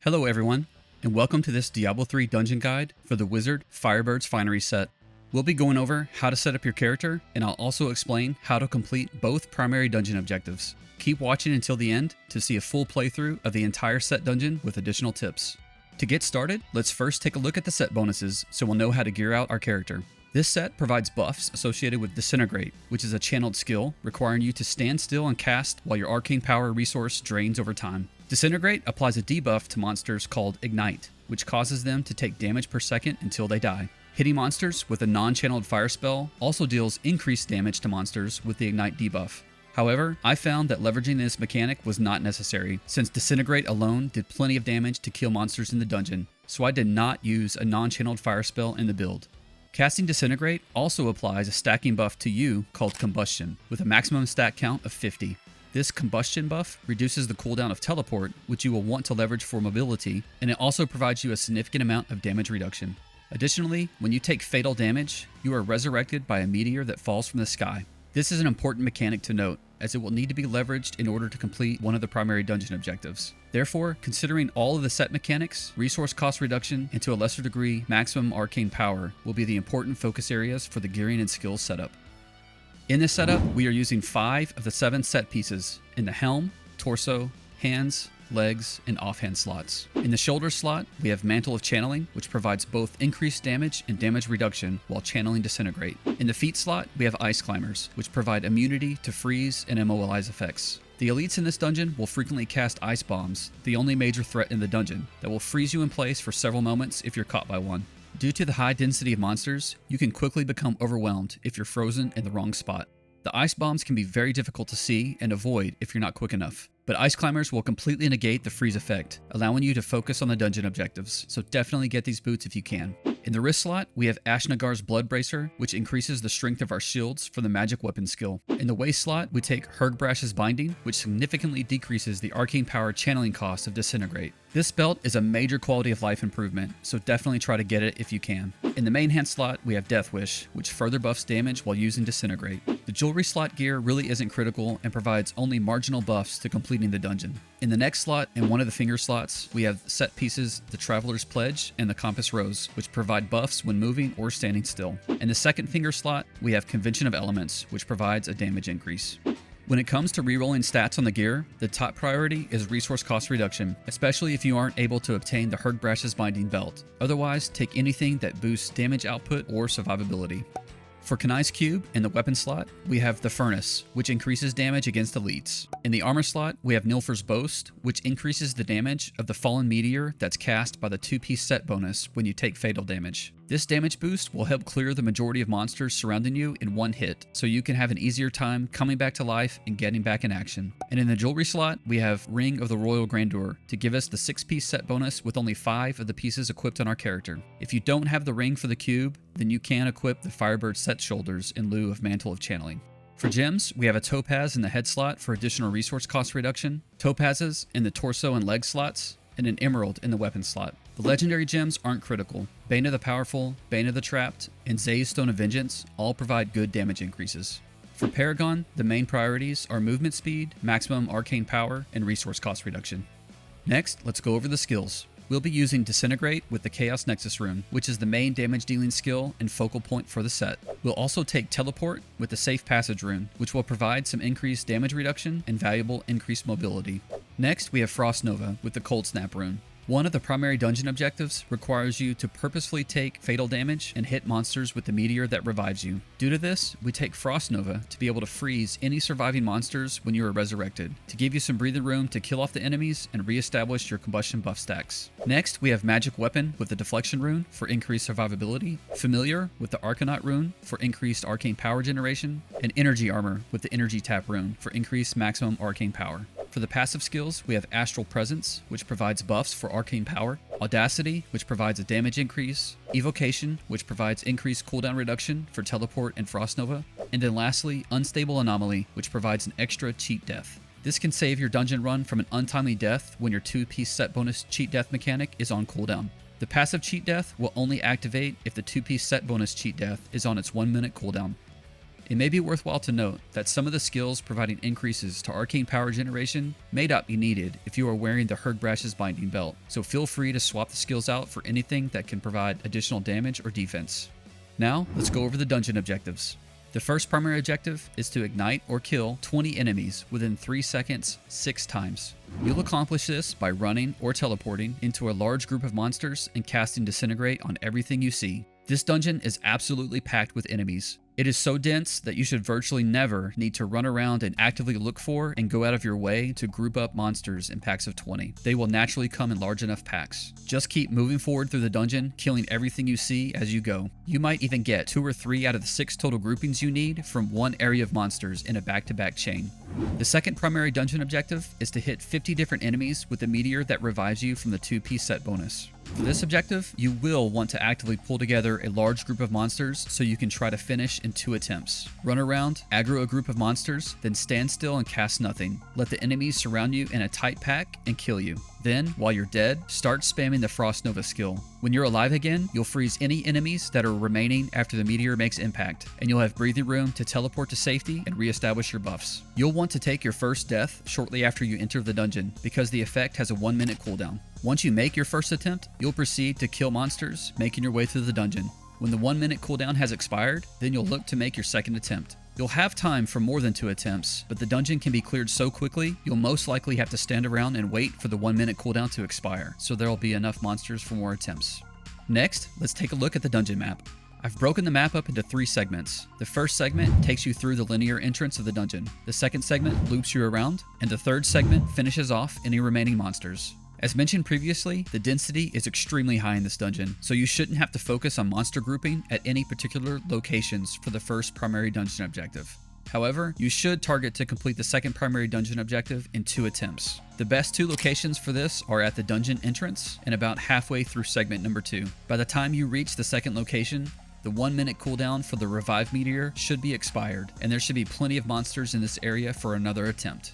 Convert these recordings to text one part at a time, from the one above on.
Hello everyone, and welcome to this Diablo 3 dungeon guide for the Wizard Firebird's Finery set. We'll be going over how to set up your character, and I'll also explain how to complete both primary dungeon objectives. Keep watching until the end to see a full playthrough of the entire set dungeon with additional tips. To get started, let's first take a look at the set bonuses so we'll know how to gear out our character. This set provides buffs associated with Disintegrate, which is a channeled skill requiring you to stand still and cast while your arcane power resource drains over time. Disintegrate applies a debuff to monsters called Ignite, which causes them to take damage per second until they die. Hitting monsters with a non-channeled fire spell also deals increased damage to monsters with the Ignite debuff. However, I found that leveraging this mechanic was not necessary, since Disintegrate alone did plenty of damage to kill monsters in the dungeon, so I did not use a non-channeled fire spell in the build. Casting Disintegrate also applies a stacking buff to you called Combustion, with a maximum stack count of 50. This Combustion buff reduces the cooldown of Teleport, which you will want to leverage for mobility, and it also provides you a significant amount of damage reduction. Additionally, when you take fatal damage, you are resurrected by a meteor that falls from the sky. This is an important mechanic to note, as it will need to be leveraged in order to complete one of the primary dungeon objectives. Therefore, considering all of the set mechanics, resource cost reduction, and to a lesser degree, maximum arcane power will be the important focus areas for the gearing and skills setup. In this setup, we are using 5 of the 7 set pieces in the helm, torso, hands, legs, and offhand slots. In the shoulder slot, we have Mantle of Channeling, which provides both increased damage and damage reduction while channeling Disintegrate. In the feet slot, we have Ice Climbers, which provide immunity to freeze and immobilize effects. The elites in this dungeon will frequently cast Ice Bombs, the only major threat in the dungeon, that will freeze you in place for several moments if you're caught by one. Due to the high density of monsters, you can quickly become overwhelmed if you're frozen in the wrong spot. The ice bombs can be very difficult to see and avoid if you're not quick enough, but Ice Climbers will completely negate the freeze effect, allowing you to focus on the dungeon objectives, so definitely get these boots if you can. In the wrist slot, we have Ashnagar's Blood Bracer, which increases the strength of our shields for the magic weapon skill. In the waist slot, we take Hergbrash's Binding, which significantly decreases the arcane power channeling cost of Disintegrate. This belt is a major quality of life improvement, so definitely try to get it if you can. In the main hand slot, we have Death Wish, which further buffs damage while using Disintegrate. The jewelry slot gear really isn't critical and provides only marginal buffs to completing the dungeon. In the next slot, in one of the finger slots, we have set pieces the Traveler's Pledge and the Compass Rose, which provide buffs when moving or standing still. In the second finger slot, we have Convention of Elements, which provides a damage increase. When it comes to rerolling stats on the gear, the top priority is resource cost reduction, especially if you aren't able to obtain the Hergbrash's Binding belt. Otherwise, take anything that boosts damage output or survivability. For Kanai's Cube, in the weapon slot, we have the Furnace, which increases damage against elites. In the armor slot, we have Nilfer's Boast, which increases the damage of the Fallen Meteor that's cast by the 2-piece set bonus when you take fatal damage. This damage boost will help clear the majority of monsters surrounding you in one hit, so you can have an easier time coming back to life and getting back in action. And in the jewelry slot, we have Ring of the Royal Grandeur to give us the 6-piece set bonus with only 5 of the pieces equipped on our character. If you don't have the ring for the cube, then you can equip the Firebird set shoulders in lieu of Mantle of Channeling. For gems, we have a Topaz in the head slot for additional resource cost reduction, Topazes in the torso and leg slots, and an Emerald in the weapon slot. The legendary gems aren't critical. Bane of the Powerful, Bane of the Trapped, and Zay's Stone of Vengeance all provide good damage increases. For Paragon, the main priorities are movement speed, maximum arcane power, and resource cost reduction. Next, let's go over the skills. We'll be using Disintegrate with the Chaos Nexus rune, which is the main damage dealing skill and focal point for the set. We'll also take Teleport with the Safe Passage rune, which will provide some increased damage reduction and valuable increased mobility. Next, we have Frost Nova with the Cold Snap rune. One of the primary dungeon objectives requires you to purposefully take fatal damage and hit monsters with the meteor that revives you. Due to this, we take Frost Nova to be able to freeze any surviving monsters when you are resurrected, to give you some breathing room to kill off the enemies and re-establish your combustion buff stacks. Next, we have Magic Weapon with the Deflection rune for increased survivability, Familiar with the Arcanaut rune for increased arcane power generation, and Energy Armor with the Energy Tap rune for increased maximum arcane power. For the passive skills, we have Astral Presence, which provides buffs for arcane power, Audacity, which provides a damage increase, Evocation, which provides increased cooldown reduction for Teleport and Frost Nova, and then lastly, Unstable Anomaly, which provides an extra cheat death. This can save your dungeon run from an untimely death when your 2-piece set bonus cheat death mechanic is on cooldown. The passive cheat death will only activate if the 2-piece set bonus cheat death is on its 1-minute cooldown. It may be worthwhile to note that some of the skills providing increases to arcane power generation may not be needed if you are wearing the Herdbrash's binding belt, so feel free to swap the skills out for anything that can provide additional damage or defense. Now, let's go over the dungeon objectives. The first primary objective is to ignite or kill 20 enemies within 3 seconds 6 times. You'll accomplish this by running or teleporting into a large group of monsters and casting Disintegrate on everything you see. This dungeon is absolutely packed with enemies. It is so dense that you should virtually never need to run around and actively look for and go out of your way to group up monsters in packs of 20. They will naturally come in large enough packs. Just keep moving forward through the dungeon, killing everything you see as you go. You might even get 2 or 3 out of the 6 total groupings you need from one area of monsters in a back-to-back chain. The second primary dungeon objective is to hit 50 different enemies with the meteor that revives you from the 2-piece set bonus. For this objective, you will want to actively pull together a large group of monsters so you can try to finish in 2 attempts. Run around, aggro a group of monsters, then stand still and cast nothing. Let the enemies surround you in a tight pack and kill you. Then, while you're dead, start spamming the Frost Nova skill. When you're alive again, you'll freeze any enemies that are remaining after the meteor makes impact, and you'll have breathing room to teleport to safety and reestablish your buffs. You'll want to take your first death shortly after you enter the dungeon, because the effect has a 1-minute cooldown. Once you make your first attempt, you'll proceed to kill monsters, making your way through the dungeon. When the 1-minute cooldown has expired, then you'll look to make your second attempt. You'll have time for more than 2 attempts, but the dungeon can be cleared so quickly, you'll most likely have to stand around and wait for the 1-minute cooldown to expire, so there'll be enough monsters for more attempts. Next, let's take a look at the dungeon map. I've broken the map up into 3 segments. The first segment takes you through the linear entrance of the dungeon. The second segment loops you around, and the third segment finishes off any remaining monsters. As mentioned previously, the density is extremely high in this dungeon, so you shouldn't have to focus on monster grouping at any particular locations for the first primary dungeon objective. However, you should target to complete the second primary dungeon objective in 2 attempts. The best 2 locations for this are at the dungeon entrance and about halfway through segment number 2. By the time you reach the second location, the 1-minute cooldown for the Revive Meteor should be expired, and there should be plenty of monsters in this area for another attempt.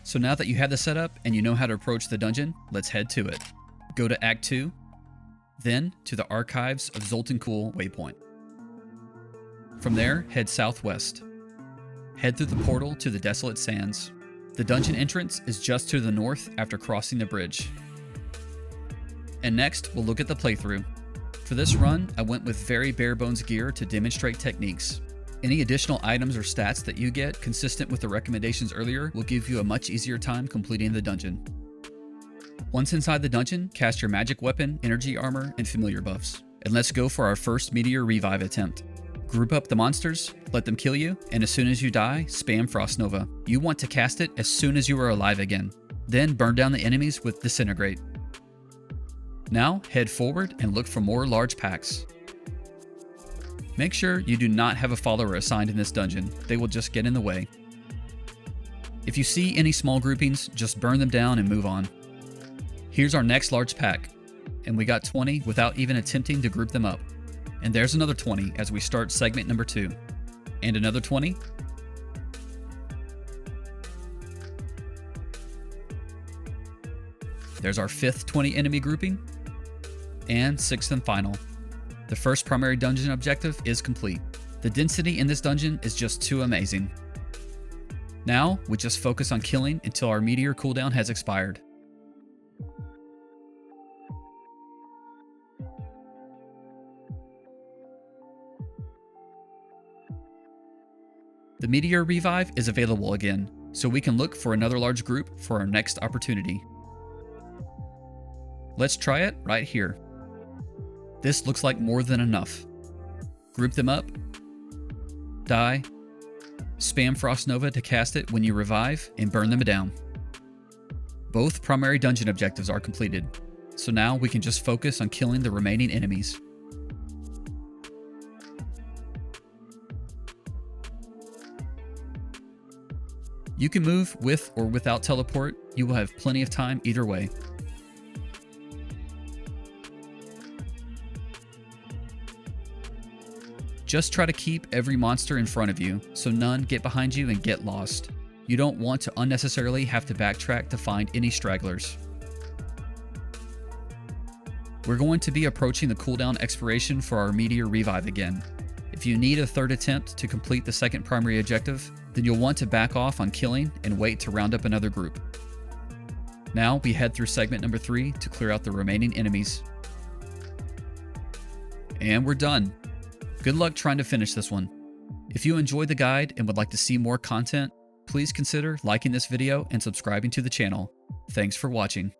So now that you have the setup and you know how to approach the dungeon, let's head to it. Go to Act 2, then to the Archives of Zoltankuhl waypoint. From there, head southwest. Head through the portal to the Desolate Sands. The dungeon entrance is just to the north after crossing the bridge. And next, we'll look at the playthrough. For this run, I went with very bare bones gear to demonstrate techniques. Any additional items or stats that you get consistent with the recommendations earlier will give you a much easier time completing the dungeon. Once inside the dungeon, cast your magic weapon, energy armor, and familiar buffs. And let's go for our first meteor revive attempt. Group up the monsters, let them kill you, and as soon as you die, spam Frost Nova. You want to cast it as soon as you are alive again. Then burn down the enemies with Disintegrate. Now, head forward and look for more large packs. Make sure you do not have a follower assigned in this dungeon, they will just get in the way. If you see any small groupings, just burn them down and move on. Here's our next large pack, and we got 20 without even attempting to group them up. And there's another 20 as we start segment number 2. And another 20. There's our 5th 20 enemy grouping. And 6th and final. The first primary dungeon objective is complete. The density in this dungeon is just too amazing. Now, we just focus on killing until our meteor cooldown has expired. The meteor revive is available again, so we can look for another large group for our next opportunity. Let's try it right here. This looks like more than enough. Group them up, die, spam Frost Nova to cast it when you revive, and burn them down. Both primary dungeon objectives are completed, so now we can just focus on killing the remaining enemies. You can move with or without teleport, you will have plenty of time either way. Just try to keep every monster in front of you, so none get behind you and get lost. You don't want to unnecessarily have to backtrack to find any stragglers. We're going to be approaching the cooldown expiration for our meteor revive again. If If you need a third attempt to complete the second primary objective, then you'll want to back off on killing and wait to round up another group. Now we head through segment number 3 to clear out the remaining enemies. And we're done. Good luck trying to finish this one. If you enjoyed the guide and would like to see more content, please consider liking this video and subscribing to the channel. Thanks for watching.